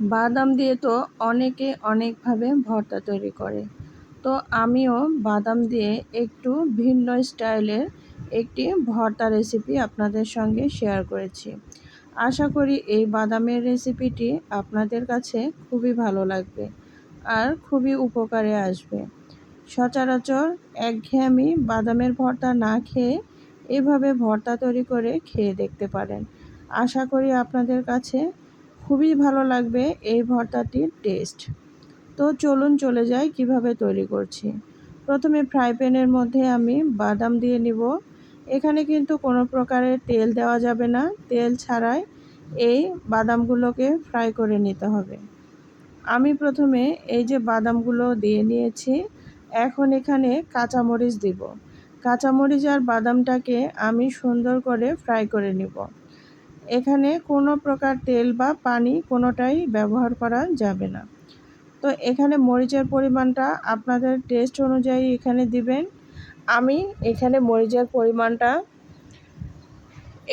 বাদাম দিয়ে তো অনেকে অনেকভাবে ভর্তা তৈরি করে। তো আমিও বাদাম দিয়ে একটু ভিন্ন স্টাইলের একটি ভর্তা রেসিপি আপনাদের সঙ্গে শেয়ার করেছি। আশা করি এই বাদামের রেসিপিটি আপনাদের কাছে খুবই ভালো লাগবে আর খুবই উপকারে আসবে। সচরাচর একঘেয়েমি বাদামের ভর্তা না খেয়ে এভাবে ভর্তা তৈরি করে খেয়ে দেখতে পারেন। আশা করি আপনাদের কাছে খুবই ভালো লাগবে এই ভর্তাটির টেস্ট। তো চলুন চলে যাই কিভাবে তৈরি করছি। প্রথমে ফ্রাই প্যানের মধ্যে আমি বাদাম দিয়ে নিব। এখানে কিন্তু কোনো প্রকারের তেল দেওয়া যাবে না, তেল ছাড়াই এই বাদামগুলোকে ফ্রাই করে নিতে হবে। আমি প্রথমে এই যে বাদামগুলো দিয়ে নিয়েছি, এখন এখানে কাঁচামরিচ দিব। কাঁচামরিচ আর বাদামটাকে আমি সুন্দর করে ফ্রাই করে নিব। এখানে কোনো প্রকার তেল বা পানি কোনোটাই ব্যবহার করা যাবে না। তো এখানে মরিচের পরিমাণটা আপনাদের টেস্ট অনুযায়ী এখানে দিবেন। আমি এখানে মরিচের পরিমাণটা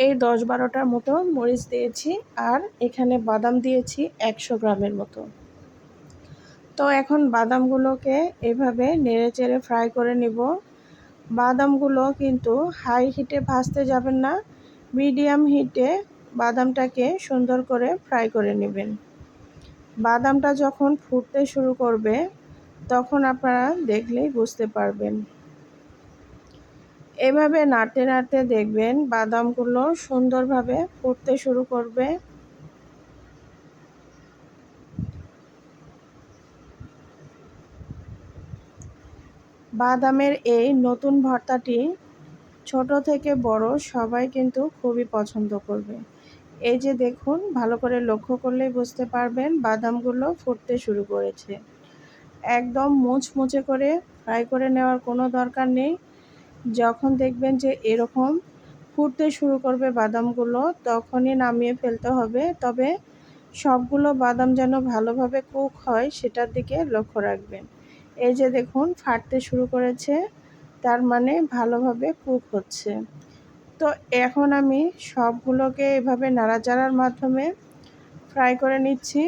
এই 10-12টার মতো মরিচ দিয়েছি, আর এখানে বাদাম দিয়েছি 100 গ্রামের মতো। তো এখন বাদামগুলোকে এভাবে নেড়েচেড়ে ফ্রাই করে নিব। বাদামগুলো কিন্তু হাই হিটে ভাজতে যাবেন না, মিডিয়াম হিটে বাদামটাকে সুন্দর করে ফ্রাই করে নেবেন। বাদামটা যখন ফুটতে শুরু করবে তখন আপনারা দেখলেই বুঝতে পারবেন। এভাবে নাড়তে নাড়তে দেখবেন বাদামগুলো সুন্দরভাবে ফুটতে শুরু করবে। বাদামের এই নতুন ভর্তাটি ছোট থেকে বড় সবাই কিন্তু খুবই পছন্দ করবে। এই যে দেখুন, ভালো করে লক্ষ্য করলেই বুঝতে পারবেন বাদামগুলো ফুটতে শুরু করেছে। একদম মুচমুচে করে ফ্রাই করে নেওয়ার কোনো দরকার নেই। যখন দেখবেন যে এরকম ফুটতে শুরু করবে বাদামগুলো, তখনই নামিয়ে ফেলতে হবে। তবে সবগুলো বাদাম যেন ভালোভাবে কুক হয় সেটার দিকে লক্ষ্য রাখবেন। এই যে দেখুন ফাটতে শুরু করেছে, তার মানে ভালোভাবে কুক হচ্ছে। তো এখন আমি সবগুলোকে এভাবে নাড়াচাড়ার মাধ্যমে ফ্রাই করে নিচ্ছি।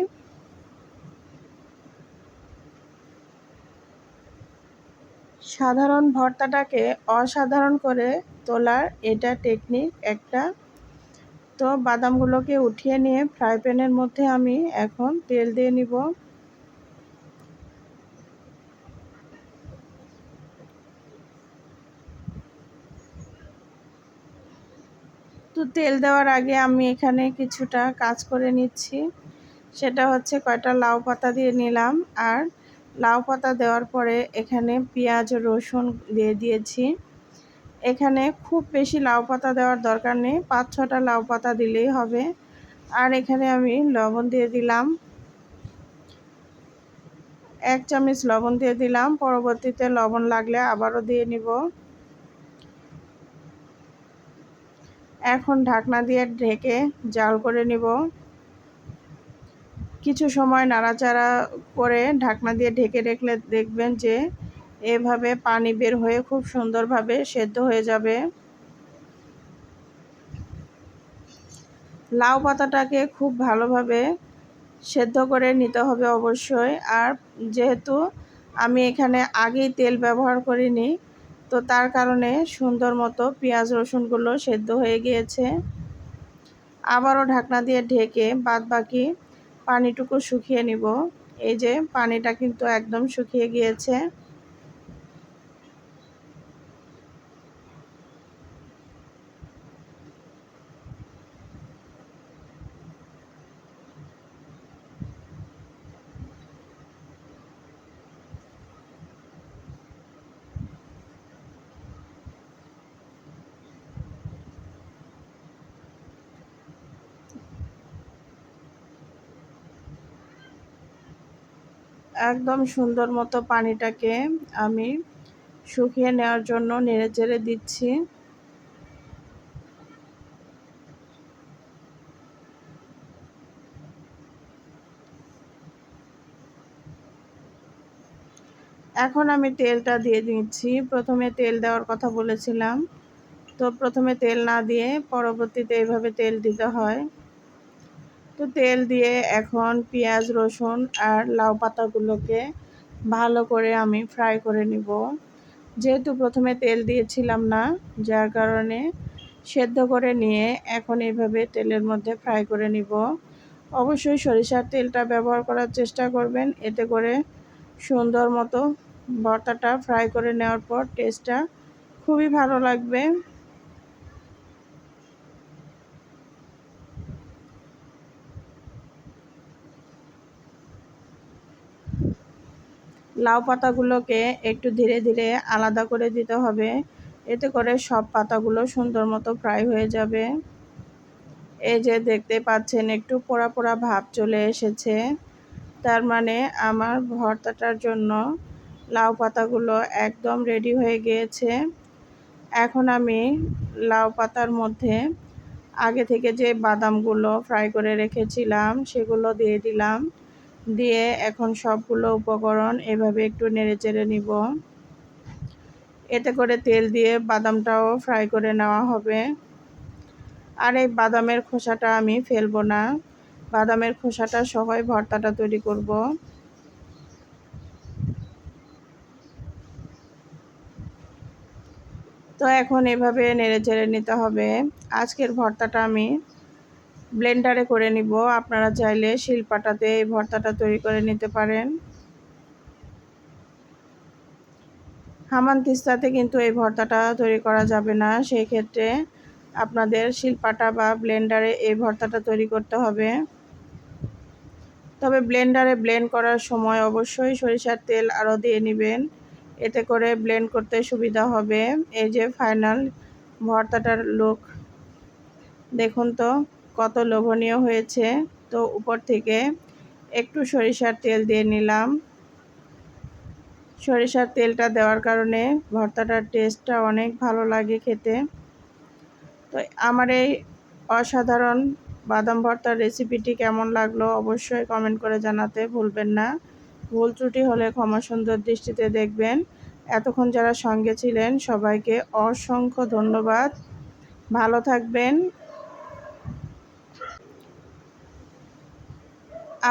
সাধারণ ভর্তাটাকে অসাধারণ করে তোলার এটা টেকনিক একটা। তো বাদামগুলোকে উঠিয়ে নিয়ে ফ্রাই প্যানের মধ্যে আমি এখন তেল দিয়ে নিব। তো তেল দেওয়ার আগে আমি এখানে কিছুটা কাজ করে নিচ্ছি। সেটা হচ্ছে কয়টা লাউ পাতা দিয়ে নিলাম, আর লাউ পাতা দেওয়ার পরে এখানে পেঁয়াজ রসুন দিয়ে দিয়েছি। এখানে খুব বেশি লাউ পাতা দেওয়ার দরকার নেই, 5-6টা লাউ পাতা দিলেই হবে। আর এখানে আমি লবণ দিয়ে দিলাম, 1 চামচ লবণ দিয়ে দিলাম। পরবর্তীতে লবণ লাগলে আবারও দিয়ে নিব। এখন ঢাকনা দিয়ে ঢেকে জাল করে নিব। কিছু সময় নাড়াচাড়া করে ঢাকনা দিয়ে ঢেকে রাখলে দেখবেন যে এভাবে পানি বের হয়ে খুব সুন্দরভাবে সেদ্ধ হয়ে যাবে। লাউ পাতাটাকে খুব ভালোভাবে সেদ্ধ করে নিতে হবে অবশ্যই। আর যেহেতু আমি এখানে আগেই তেল ব্যবহার করিনি, তো তার কারণে সুন্দর মতো পেঁয়াজ রসুনগুলো সেদ্ধ হয়ে গিয়েছে। আবারও ঢাকনা দিয়ে ঢেকে বাদবাকি পানিটুকু শুকিয়ে নিব। এই যে পানিটা কিন্তু একদম শুকিয়ে গিয়েছে। একদম সুন্দর মতো পানিটাকে আমি শুকিয়ে নেওয়ার জন্য নেড়েচেড়ে দিচ্ছি। এখন আমি তেলটা দিয়ে দিচ্ছি। প্রথমে তেল দেওয়ার কথা বলেছিলাম, তো প্রথমে তেল না দিয়ে পরবর্তীতে এইভাবে তেল দিতে হয়। তো তেল দিয়ে এখন পেঁয়াজ রসুন আর লাউ পাতাগুলোকে ভালো করে আমি ফ্রাই করে নিব। যেহেতু প্রথমে তেল দিয়েছিলাম না, যার কারণে সেদ্ধ করে নিয়ে এখন এইভাবে তেলের মধ্যে ফ্রাই করে নিব। অবশ্যই সরিষার তেলটা ব্যবহার করার চেষ্টা করবেন, এতে করে সুন্দর মতো ভর্তাটা ফ্রাই করে নেওয়ার পর টেস্টটা খুবই ভালো লাগবে। লাউ পাতাগুলোকে একটু ধীরে ধীরে আলাদা করে দিতে হবে, এতে করে সব পাতাগুলো সুন্দর মতো ফ্রাই হয়ে যাবে। এই যে দেখতে পাচ্ছেন একটু পোড়া পোড়া ভাব চলে এসেছে, তার মানে আমার ভর্তাটার জন্য লাউ পাতাগুলো একদম রেডি হয়ে গিয়েছে। এখন আমি লাউ পাতার মধ্যে আগে থেকে যে বাদামগুলো ফ্রাই করে রেখেছিলাম সেগুলো দিয়ে দিলাম। দিয়ে এখন সবগুলো উপকরণ এভাবে একটু নেড়েচেড়ে নিব। এতে করে তেল দিয়ে বাদামটাও ফ্রাই করে নেওয়া হবে। আর এই বাদামের খোসাটা আমি ফেলবো না, বাদামের খোসাটা সহই ভর্তাটা তৈরি করব। তো এখন এভাবে নেড়েচেড়ে নিতে হবে। আজকের ভর্তাটা আমি ব্লেন্ডারে করে নিব, আপনারা চাইলে শিলপাটাতে এই ভর্তাটা তৈরি করে নিতে পারেন। হামানদিস্তাতে কিন্তু এই ভর্তাটা তৈরি করা যাবে না, সেই ক্ষেত্রে আপনাদের শিলপাটা বা ব্লেন্ডারে এই ভর্তাটা তৈরি করতে হবে। তবে ব্লেন্ডারে ব্লেন্ড করার সময় অবশ্যই সরিষার তেল আরও দিয়ে নেবেন, এতে করে ব্লেন্ড করতে সুবিধা হবে। এই যে ফাইনাল ভর্তাটার লুক দেখুন তো কত লোভনীয় হয়েছে। তো উপর থেকে একটু সরিষার তেল দিয়ে নিলাম। সরিষার তেলটা দেওয়ার কারণে ভর্তাটার টেস্টটা অনেক ভালো লাগে খেতে। তো আমার এই অসাধারণ বাদাম ভর্তার রেসিপিটি কেমন লাগলো অবশ্যই কমেন্ট করে জানাতে ভুলবেন না। ভুল ত্রুটি হলে ক্ষমা সুন্দর দৃষ্টিতে দেখবেন। এতক্ষণ যারা সঙ্গে ছিলেন সবাইকে অসংখ্য ধন্যবাদ। ভালো থাকবেন।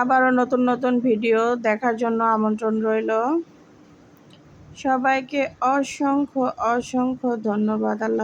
আবারও নতুন নতুন ভিডিও দেখার জন্য আমন্ত্রণ রইল। সবাইকে অসংখ্য অসংখ্য ধন্যবাদ। আল্লাহ।